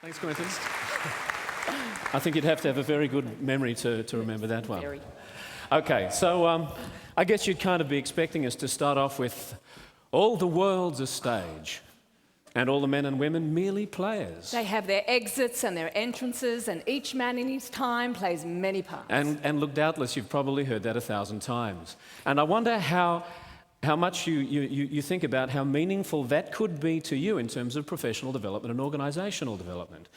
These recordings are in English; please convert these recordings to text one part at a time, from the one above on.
Thanks, Quentin. I think you'd have to have a very good memory to remember that one. Very. Okay, so I guess you'd kind of be expecting us to start off with all the world's a stage and all the men and women merely players. They have their exits and their entrances, and each man in his time plays many parts. And look, doubtless you've probably heard that 1,000 times. And I wonder how much you think about how meaningful that could be to you in terms of professional development and organisational development.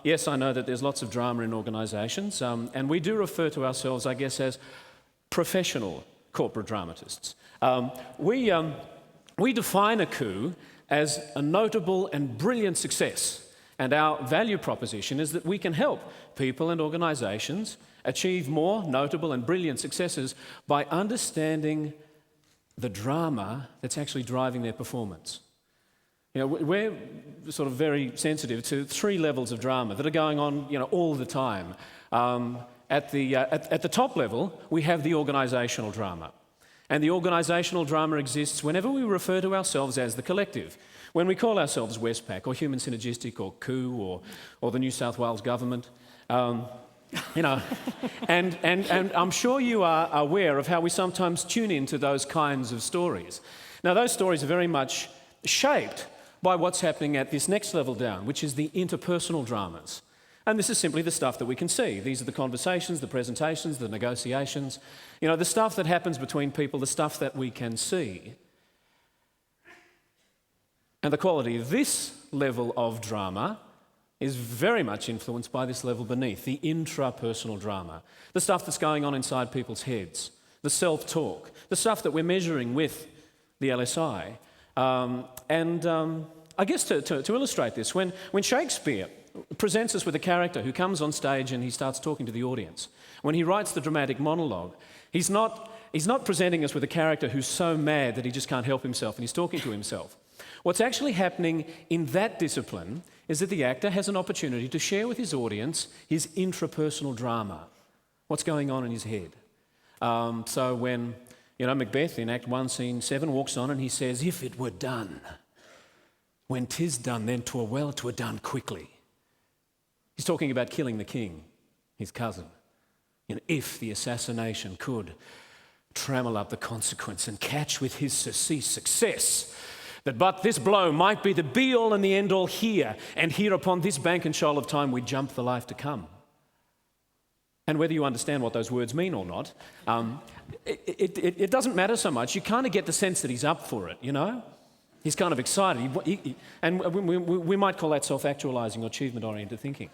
Yes, I know that there's lots of drama in organisations, and we do refer to ourselves, I guess, as professional corporate dramatists. We define a coup as a notable and brilliant success, and our value proposition is that we can help people and organisations achieve more notable and brilliant successes by understanding the drama that's actually driving their performance. You know, we're sort of very sensitive to 3 levels of drama that are going on, you know, all the time. At the top level, we have the organisational drama. And the organisational drama exists whenever we refer to ourselves as the collective. When we call ourselves Westpac or Human Synergistic or coup or the New South Wales government. You know, and I'm sure you are aware of how we sometimes tune into those kinds of stories. Now, those stories are very much shaped by what's happening at this next level down, which is the interpersonal dramas. And this is simply the stuff that we can see. These are the conversations, the presentations, the negotiations, you know, the stuff that happens between people, the stuff that we can see. And the quality of this level of drama is very much influenced by this level beneath, the intrapersonal drama, the stuff that's going on inside people's heads, the self-talk, the stuff that we're measuring with the LSI. I guess to illustrate this, when Shakespeare presents us with a character who comes on stage and he starts talking to the audience, when he writes the dramatic monologue, he's not presenting us with a character who's so mad that he just can't help himself and he's talking to himself. What's actually happening in that discipline is that the actor has an opportunity to share with his audience his intrapersonal drama, what's going on in his head. So when, you know, Macbeth in Act 1, Scene 7 walks on and he says, "If it were done, when 'tis done, then 'twere well 'twere done quickly." He's talking about killing the king, his cousin. You know, if the assassination could trammel up the consequence and catch with his surcease success, that but this blow might be the be-all and the end-all here, and here upon this bank and shoal of time we jump the life to come. And whether you understand what those words mean or not, it doesn't matter so much. You kind of get the sense that he's up for it, you know? He's kind of excited. And we might call that self-actualising or achievement-oriented thinking.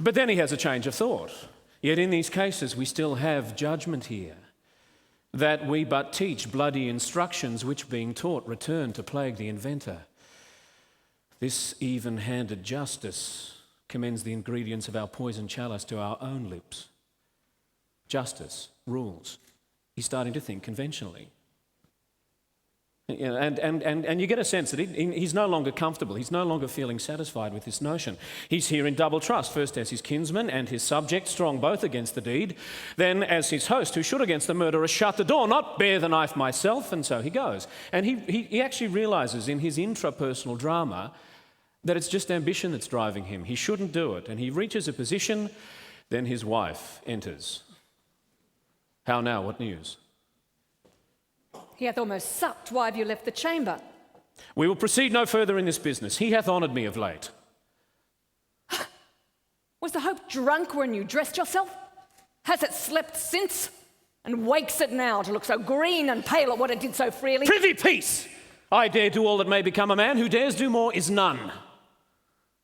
But then he has a change of thought. Yet in these cases we still have judgment here, that we but teach bloody instructions which being taught return to plague the inventor. This even-handed justice commends the ingredients of our poison chalice to our own lips. Justice, rules. He's starting to think conventionally. You know, and you get a sense that he's no longer comfortable. He's no longer feeling satisfied with this notion. He's here in double trust, first as his kinsman and his subject, strong both against the deed, then as his host, who should against the murderer shut the door, not bear the knife myself, and so he goes. And he actually realises in his intrapersonal drama that it's just ambition that's driving him. He shouldn't do it. And he reaches a position, then his wife enters. How now, what news? He hath almost supped. Why have you left the chamber? We will proceed no further in this business. He hath honoured me of late. Was the hope drunk when you dressed yourself? Has it slept since? And wakes it now to look so green and pale at what it did so freely? Prithee, peace! I dare do all that may become a man. Who dares do more is none.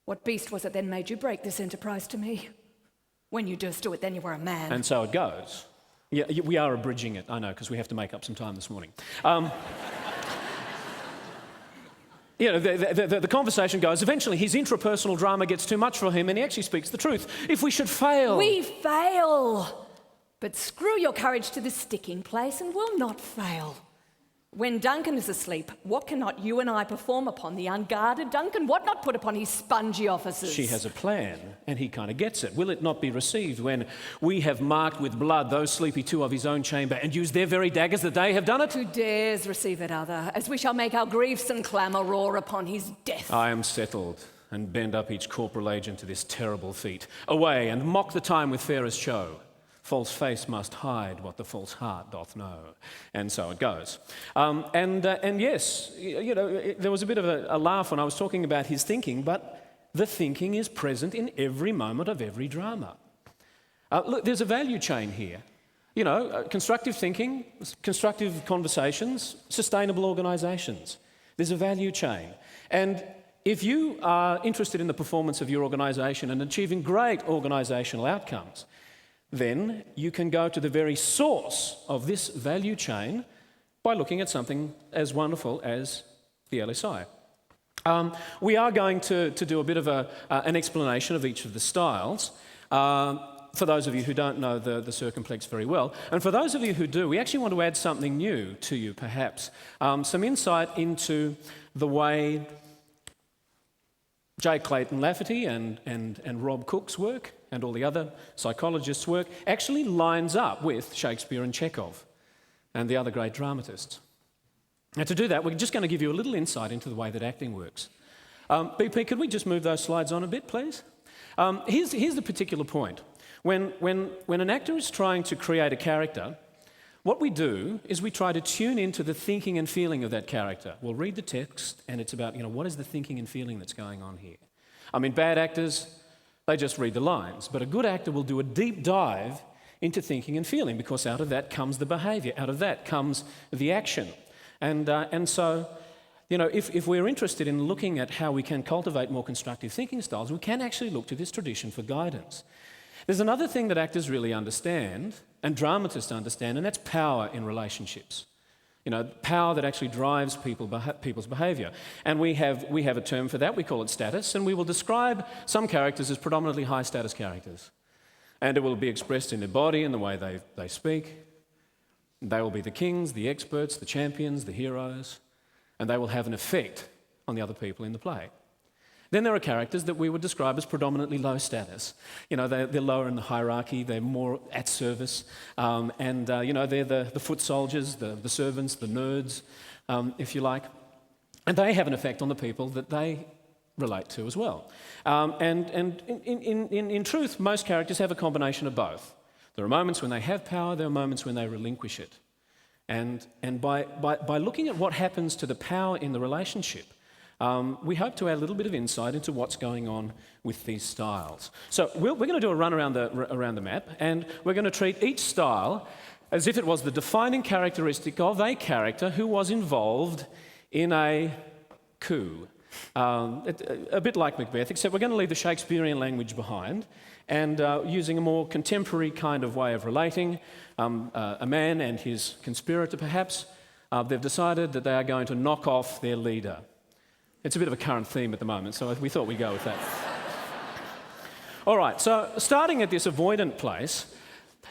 What beast was it then made you break this enterprise to me? When you durst do it, then you were a man. And so it goes. Yeah, we are abridging it, I know, because we have to make up some time this morning. You know, the conversation goes, eventually his intrapersonal drama gets too much for him and he actually speaks the truth. If we should fail... We fail! But screw your courage to this sticking place and we'll not fail. When Duncan is asleep, what cannot you and I perform upon the unguarded Duncan? What not put upon his spongy officers? She has a plan, and he kind of gets it. Will it not be received when we have marked with blood those sleepy two of his own chamber and used their very daggers that they have done it? Who dares receive it other, as we shall make our griefs and clamour roar upon his death? I am settled, and bend up each corporal agent to this terrible feat. Away, and mock the time with fairest show. False face must hide what the false heart doth know. And so it goes. And yes, there was a bit of a laugh when I was talking about his thinking, but the thinking is present in every moment of every drama. Look, there's a value chain here. Constructive thinking, constructive conversations, sustainable organisations. There's a value chain. And if you are interested in the performance of your organisation and achieving great organisational outcomes, then you can go to the very source of this value chain by looking at something as wonderful as the LSI. We are going to do a bit of an explanation of each of the styles for those of you who don't know the Circumplex very well. And for those of you who do, we actually want to add something new to you, perhaps. Some insight into the way J. Clayton Lafferty and Rob Cook's work and all the other psychologists' work actually lines up with Shakespeare and Chekhov and the other great dramatists. Now, to do that, we're just going to give you a little insight into the way that acting works. BP, could we just move those slides on a bit, please? Here's the particular point. When an actor is trying to create a character, what we do is we try to tune into the thinking and feeling of that character. We'll read the text, and it's about, what is the thinking and feeling that's going on here? I mean, bad actors, they just read the lines, but a good actor will do a deep dive into thinking and feeling, because out of that comes the behaviour, out of that comes the action. And so, if we're interested in looking at how we can cultivate more constructive thinking styles, we can actually look to this tradition for guidance. There's another thing that actors really understand, and dramatists understand, and that's power in relationships. Power that actually drives people's behaviour. And we have a term for that, we call it status, and we will describe some characters as predominantly high status characters. And it will be expressed in their body and the way they speak. They will be the kings, the experts, the champions, the heroes, and they will have an effect on the other people in the play. Then there are characters that we would describe as predominantly low status. They're lower in the hierarchy, they're more at service, and they're the foot soldiers, the servants, the nerds, if you like. And they have an effect on the people that they relate to as well. And in truth, most characters have a combination of both. There are moments when they have power, there are moments when they relinquish it. And by looking at what happens to the power in the relationship, we hope to add a little bit of insight into what's going on with these styles. So we're going to do a run around the map, and we're going to treat each style as if it was the defining characteristic of a character who was involved in a coup. A bit like Macbeth, except we're going to leave the Shakespearean language behind and using a more contemporary kind of way of relating, a man and his conspirator perhaps, they've decided that they are going to knock off their leader. It's a bit of a current theme at the moment, so we thought we'd go with that. All right, so starting at this avoidant place,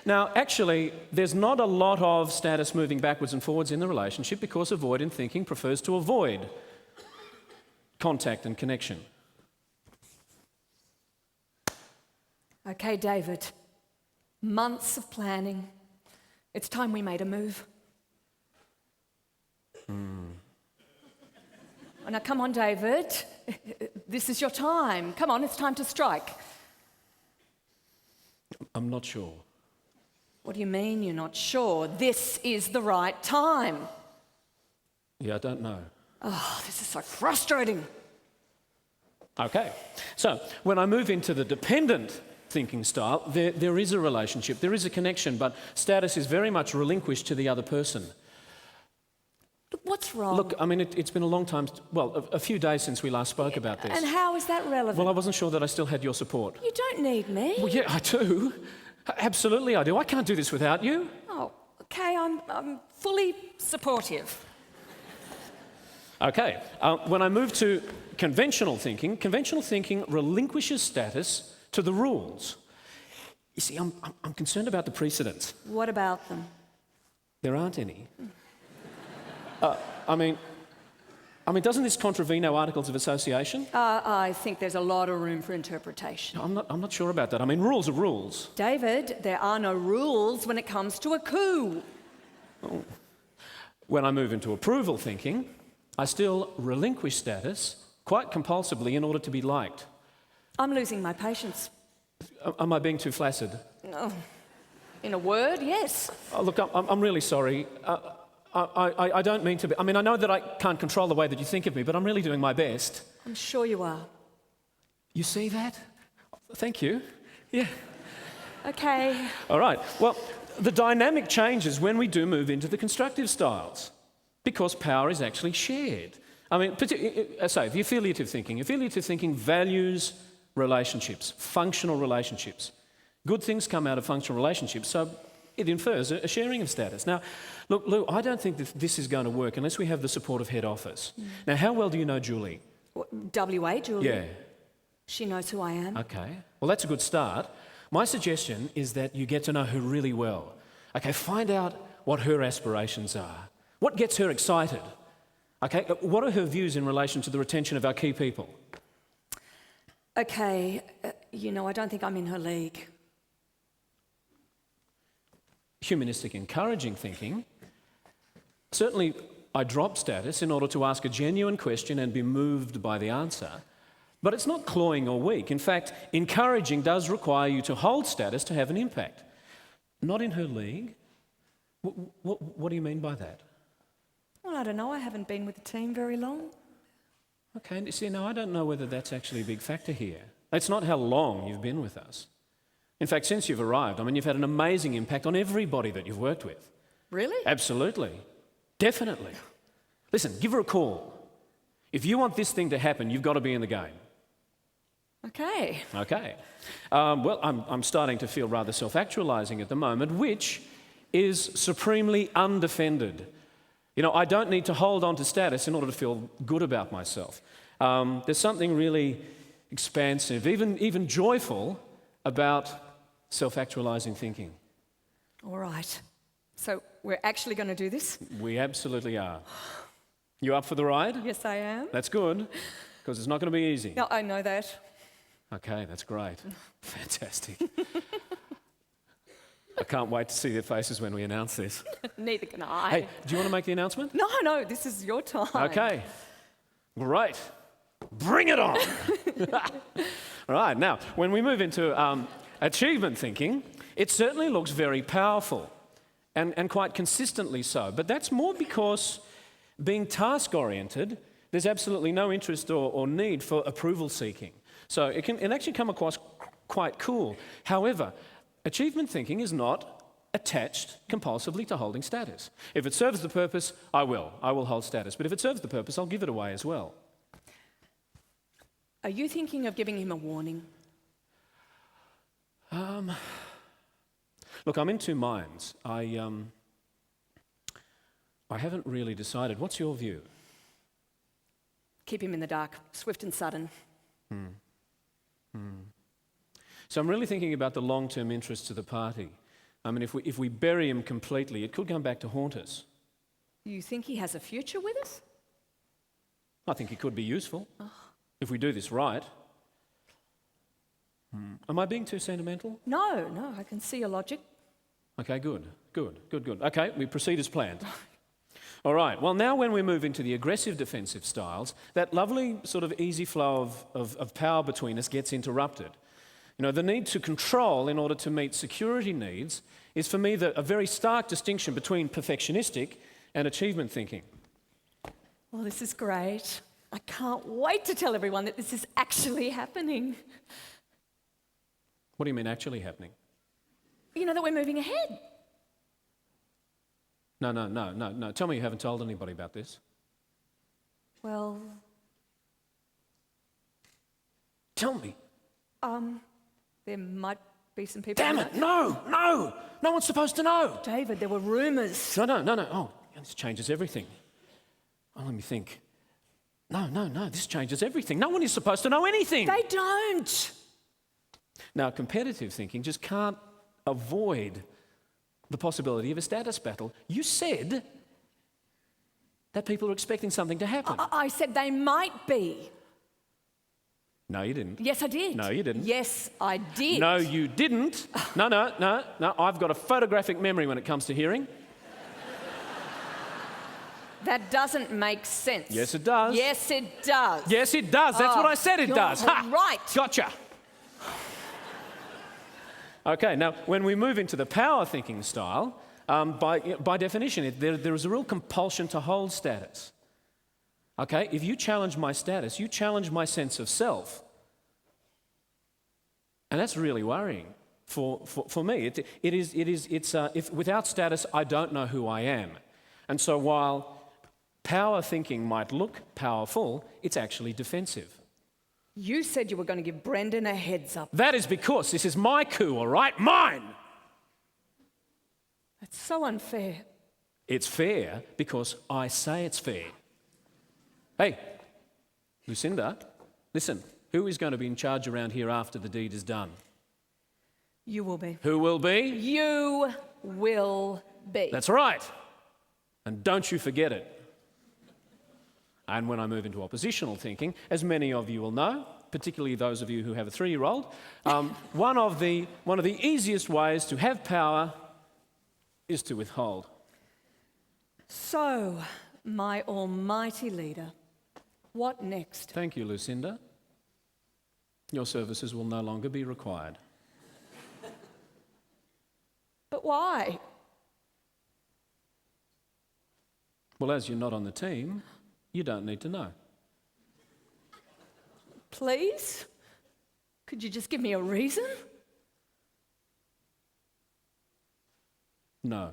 now actually there's not a lot of status moving backwards and forwards in the relationship because avoidant thinking prefers to avoid contact and connection. Okay, David. Months of planning. It's time we made a move. Oh, now, come on, David. This is your time. Come on, it's time to strike. I'm not sure. What do you mean you're not sure? This is the right time. Yeah, I don't know. Oh, this is so frustrating. Okay, so when I move into the dependent thinking style, there is a relationship, there is a connection, but status is very much relinquished to the other person. Look, what's wrong? Look, I mean, it's been a long time, a few days since we last spoke about this. And how is that relevant? Well, I wasn't sure that I still had your support. You don't need me. Well, yeah, I do. Absolutely I do. I can't do this without you. Oh, okay, I'm fully supportive. Okay, when I move to conventional thinking relinquishes status to the rules. You see, I'm concerned about the precedents. What about them? There aren't any. I mean, doesn't this contravene our Articles of Association? I think there's a lot of room for interpretation. I'm not sure about that. I mean, rules are rules. David, there are no rules when it comes to a coup. When I move into approval thinking, I still relinquish status quite compulsively in order to be liked. I'm losing my patience. Am I being too flaccid? Oh, in a word, yes. Oh, look, I'm really sorry. I don't mean to be. I mean, I know that I can't control the way that you think of me, but I'm really doing my best. I'm sure you are. You see that? Thank you. Yeah. Okay. All right. Well, the dynamic changes when we do move into the constructive styles because power is actually shared. I mean, say, the affiliative thinking. Affiliative thinking values relationships, functional relationships. Good things come out of functional relationships, so it infers a sharing of status. Now, look, Lou, I don't think that this is going to work unless we have the support of head office. Now, how well do you know Julie? WA, Julie? Yeah. She knows who I am. Okay. Well, that's a good start. My suggestion is that you get to know her really well. Okay, find out what her aspirations are. What gets her excited? Okay, what are her views in relation to the retention of our key people? Okay, I don't think I'm in her league. Humanistic encouraging thinking. Certainly, I drop status in order to ask a genuine question and be moved by the answer. But it's not cloying or weak. In fact, encouraging does require you to hold status to have an impact. Not in her league? What do you mean by that? Well, I don't know. I haven't been with the team very long. Okay, see, now I don't know whether that's actually a big factor here. It's not how long you've been with us. In fact, since you've arrived, I mean, you've had an amazing impact on everybody that you've worked with. Really? Absolutely. Definitely. Listen, give her a call. If you want this thing to happen, you've got to be in the game. Okay. Okay. Well, I'm starting to feel rather self-actualizing at the moment, which is supremely undefended. I don't need to hold on to status in order to feel good about myself. There's something really expansive, even joyful about self-actualizing thinking. All right. So we're actually going to do this? We absolutely are. You up for the ride? Yes, I am. That's good, because it's not going to be easy. No, I know that. Okay, that's great. Fantastic. I can't wait to see their faces when we announce this. Neither can I. Hey, do you want to make the announcement? No, this is your time. Okay, great. Bring it on. All right, now, when we move into achievement thinking, it certainly looks very powerful and quite consistently so. But that's more because being task-oriented, there's absolutely no interest or need for approval seeking. So it can actually come across quite cool. However, achievement thinking is not attached compulsively to holding status. If it serves the purpose, I will hold status. But if it serves the purpose, I'll give it away as well. Are you thinking of giving him a warning? Look, I'm in two minds. I haven't really decided. What's your view? Keep him in the dark, swift and sudden. So I'm really thinking about the long-term interests of the party. I mean, if we bury him completely, it could come back to haunt us. You think he has a future with us? I think he could be useful if we do this right. Am I being too sentimental? No, I can see your logic. Okay, good. Okay, we proceed as planned. All right, well, now when we move into the aggressive defensive styles, that lovely sort of easy flow of power between us gets interrupted. The need to control in order to meet security needs is for me a very stark distinction between perfectionistic and achievement thinking. Well, this is great. I can't wait to tell everyone that this is actually happening. What do you mean actually happening? That we're moving ahead. No. Tell me you haven't told anybody about this. Well... Tell me. There might be some people... Damn it, no! No one's supposed to know! David, there were rumours. No. Oh, this changes everything. Oh, let me think. No, this changes everything. No one is supposed to know anything. They don't. Now, competitive thinking just can't avoid the possibility of a status battle. You said that people are expecting something to happen. I said they might be. No, you didn't. Yes, I did. No, you didn't. Yes, I did. No, you didn't. No. I've got a photographic memory when it comes to hearing. That doesn't make sense. Yes, it does. Yes, it does. Yes, it does. That's what I said it does. Ha! Right. Gotcha. Okay, now, when we move into the power thinking style, by definition, there is a real compulsion to hold status. Okay, if you challenge my status, you challenge my sense of self. And that's really worrying for me. If without status, I don't know who I am. And so while power thinking might look powerful, it's actually defensive. You said you were going to give Brendan a heads up. That is because this is my coup, all right? Mine! That's so unfair. It's fair because I say it's fair. Hey, Lucinda, listen, who is going to be in charge around here after the deed is done? You will be. Who will be? You will be. That's right. And don't you forget it. And when I move into oppositional thinking, as many of you will know, particularly those of you who have a 3-year-old, one of the easiest ways to have power is to withhold. So, my almighty leader, what next? Thank you, Lucinda. Your services will no longer be required. But why? Well, as you're not on the team, you don't need to know. Please? Could you just give me a reason? No.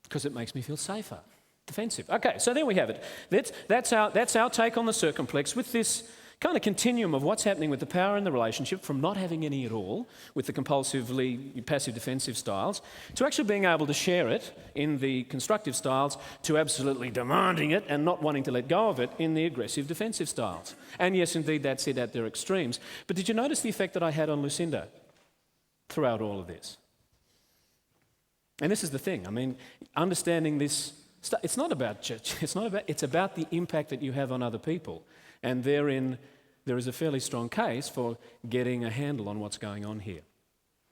Because it makes me feel safer, defensive. Okay, so there we have it. That's our take on the circumplex with this kind of continuum of what's happening with the power in the relationship, from not having any at all with the compulsively passive defensive styles to actually being able to share it in the constructive styles, to absolutely demanding it and not wanting to let go of it in the aggressive defensive styles. And yes, indeed, that's it at their extremes. But did you notice the effect that I had on Lucinda throughout all of this? And this is the thing. I mean, understanding this, it's about the impact that you have on other people. And therein, there is a fairly strong case for getting a handle on what's going on here.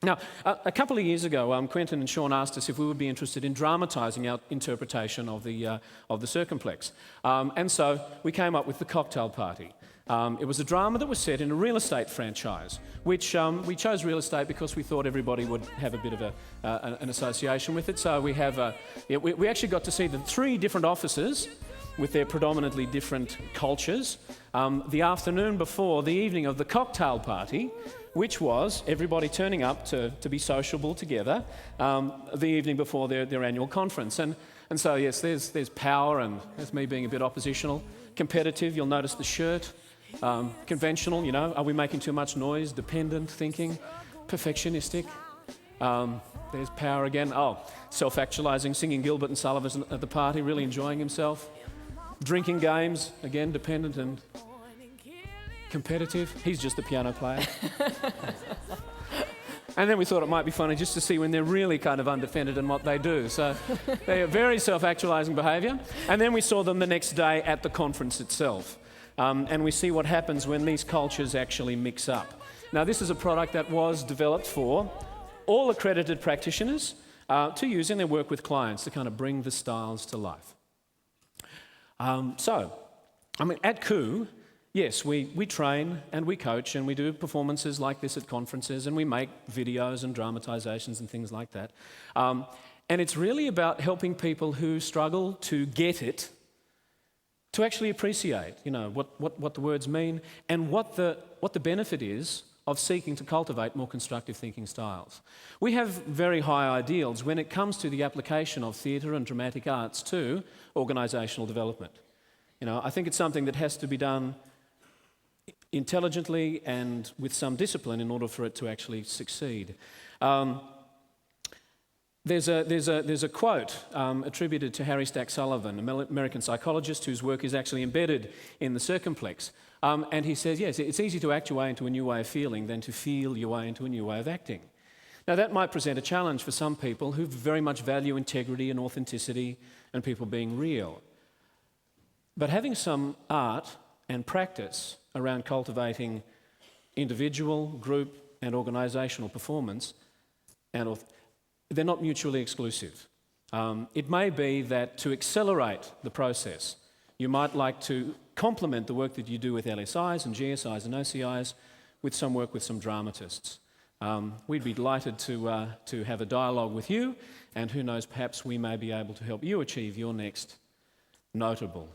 Now, a couple of years ago, Quentin and Sean asked us if we would be interested in dramatising our interpretation of the circumplex. And so we came up with The Cocktail Party. It was a drama that was set in a real estate franchise, which we chose real estate because we thought everybody would have a bit of an association with it. So we actually got to see the 3 different offices with their predominantly different cultures, the afternoon before the evening of the cocktail party, which was everybody turning up to be sociable together the evening before their annual conference. And so, yes, there's power, and that's me being a bit oppositional. Competitive, you'll notice the shirt. Conventional, you know, are we making too much noise? Dependent thinking. Perfectionistic. There's power again. Oh, self-actualizing, singing Gilbert and Sullivan at the party, really enjoying himself. Drinking games, again, dependent and competitive. He's just a piano player. And then we thought it might be funny just to see when they're really kind of undefended in what they do. So they are very self-actualizing behaviour. And then we saw them the next day at the conference itself. And we see what happens when these cultures actually mix up. Now, this is a product that was developed for all accredited practitioners to use in their work with clients to kind of bring the styles to life. At coup, yes, we train and we coach and we do performances like this at conferences, and we make videos and dramatisations and things like that. And it's really about helping people who struggle to get it to actually appreciate, you know, what the words mean and what the benefit is of seeking to cultivate more constructive thinking styles. We have very high ideals when it comes to the application of theatre and dramatic arts to organisational development. You know, I think it's something that has to be done intelligently and with some discipline in order for it to actually succeed. There's a quote attributed to Harry Stack Sullivan, an American psychologist whose work is actually embedded in the circumplex. And he says, yes, it's easy to act your way into a new way of feeling than to feel your way into a new way of acting. Now, that might present a challenge for some people who very much value integrity and authenticity and people being real. But having some art and practice around cultivating individual, group, and organisational performance, they're not mutually exclusive. It may be that to accelerate the process, you might like to complement the work that you do with LSIs and GSIs and OCIs with some work with some dramatists. We'd be delighted to have a dialogue with you, and who knows, perhaps we may be able to help you achieve your next notable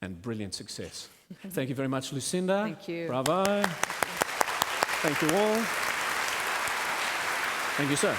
and brilliant success. Thank you very much, Lucinda. Thank you. Bravo. Thank you all. Thank you, sir.